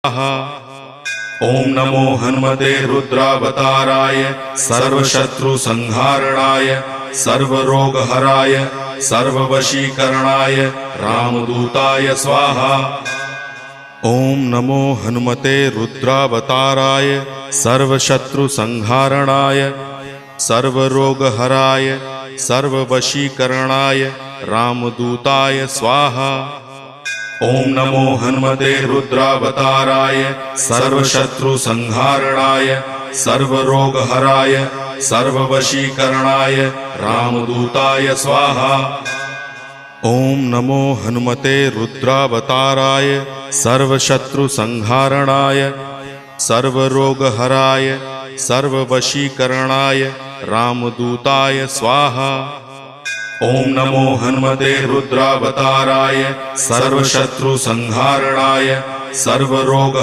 ओम नमो हनुमते रुद्रावताराय सर्वशत्रुसंहारणाय सर्वरोगहराय सर्ववशीकरणाय रामदूताय स्वाहा। ओम नमो हनुमते रुद्रावताराय सर्वशत्रुसंहारणाय सर्वरोगहराय सर्ववशीकरणाय रामदूताय स्वाहा। ओम नमो हनुमते रुद्रावताराय सर्वशत्रुसंहारणाय सर्वरोगहराय सर्ववशीकरणाय रामदूताय स्वाहा। ओम नमो हनुमते रुद्रावताराय सर्वशत्रुसंहारणाय सर्वरोगहराय सर्ववशीकरणाय रामदूताय स्वाहा। ओम नमो हनुमते रुद्रावताराय सर्वशत्रुसंहारणाय सर्वरोग